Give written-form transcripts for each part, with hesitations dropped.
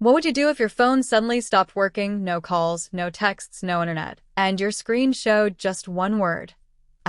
What would you do if your phone suddenly stopped working, no calls, no texts, no internet, and your screen showed just one word?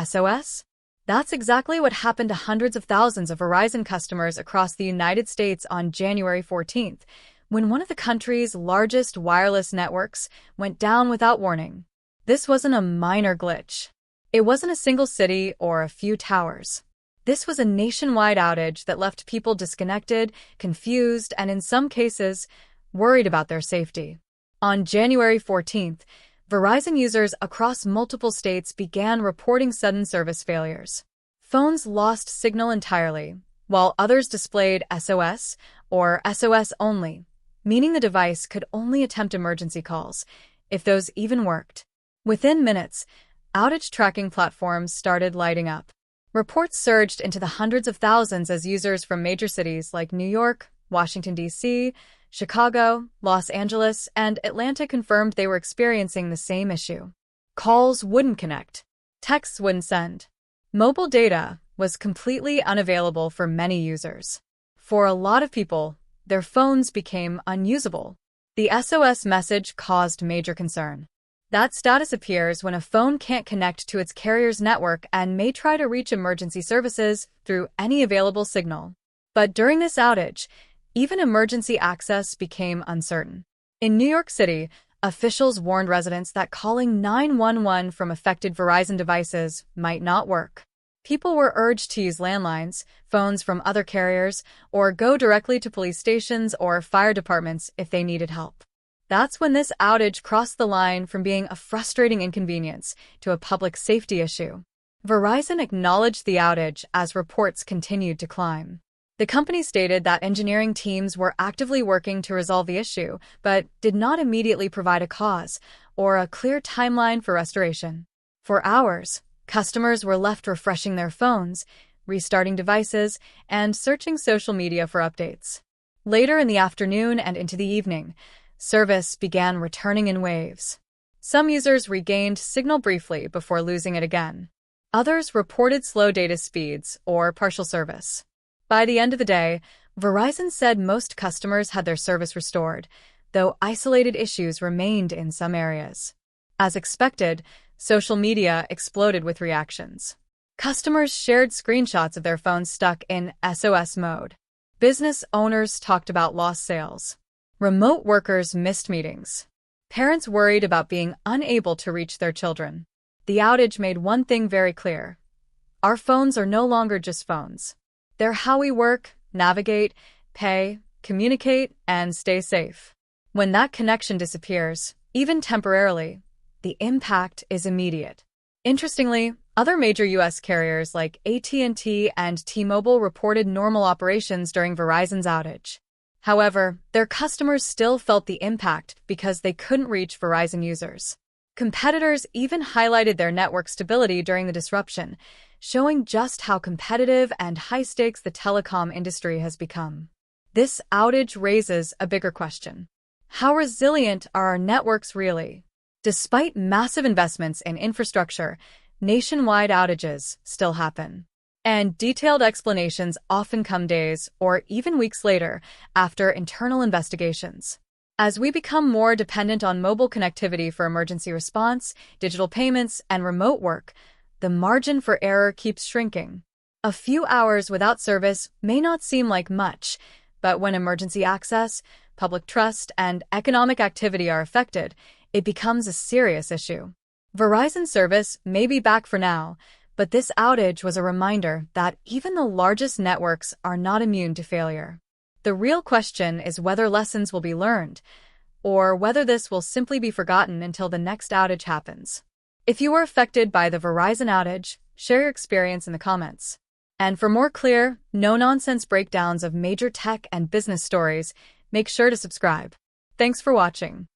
SOS? That's exactly what happened to hundreds of thousands of Verizon customers across the United States on January 14th, when one of the country's largest wireless networks went down without warning. This wasn't a minor glitch. It wasn't a single city or a few towers. This was a nationwide outage that left people disconnected, confused, and in some cases, worried about their safety. On January 14th, Verizon users across multiple states began reporting sudden service failures. Phones lost signal entirely, while others displayed SOS or SOS only, meaning the device could only attempt emergency calls, if those even worked. Within minutes, outage tracking platforms started lighting up. Reports surged into the hundreds of thousands as users from major cities like New York, Washington, D.C., Chicago, Los Angeles, and Atlanta confirmed they were experiencing the same issue. Calls wouldn't connect. Texts wouldn't send. Mobile data was completely unavailable for many users. For a lot of people, their phones became unusable. The SOS message caused major concern. That status appears when a phone can't connect to its carrier's network and may try to reach emergency services through any available signal. But during this outage, even emergency access became uncertain. In New York City, officials warned residents that calling 911 from affected Verizon devices might not work. People were urged to use landlines, phones from other carriers, or go directly to police stations or fire departments if they needed help. That's when this outage crossed the line from being a frustrating inconvenience to a public safety issue. Verizon acknowledged the outage as reports continued to climb. The company stated that engineering teams were actively working to resolve the issue, but did not immediately provide a cause or a clear timeline for restoration. For hours, customers were left refreshing their phones, restarting devices, and searching social media for updates. Later in the afternoon and into the evening, service began returning in waves. Some users regained signal briefly before losing it again. Others reported slow data speeds or partial service. By the end of the day, Verizon said most customers had their service restored, though isolated issues remained in some areas. As expected, social media exploded with reactions. Customers shared screenshots of their phones stuck in SOS mode. Business owners talked about lost sales. Remote workers missed meetings. Parents worried about being unable to reach their children. The outage made one thing very clear. Our phones are no longer just phones. They're how we work, navigate, pay, communicate, and stay safe. When that connection disappears, even temporarily, the impact is immediate. Interestingly, other major U.S. carriers like AT&T and T-Mobile reported normal operations during Verizon's outage. However, their customers still felt the impact because they couldn't reach Verizon users. Competitors even highlighted their network stability during the disruption, showing just how competitive and high-stakes the telecom industry has become. This outage raises a bigger question. How resilient are our networks really? Despite massive investments in infrastructure, nationwide outages still happen. And detailed explanations often come days or even weeks later after internal investigations. As we become more dependent on mobile connectivity for emergency response, digital payments, and remote work, the margin for error keeps shrinking. A few hours without service may not seem like much, but when emergency access, public trust, and economic activity are affected, it becomes a serious issue. Verizon service may be back for now, but this outage was a reminder that even the largest networks are not immune to failure. The real question is whether lessons will be learned, or whether this will simply be forgotten until the next outage happens. If you were affected by the Verizon outage, share your experience in the comments. And for more clear, no-nonsense breakdowns of major tech and business stories, make sure to subscribe. Thanks for watching.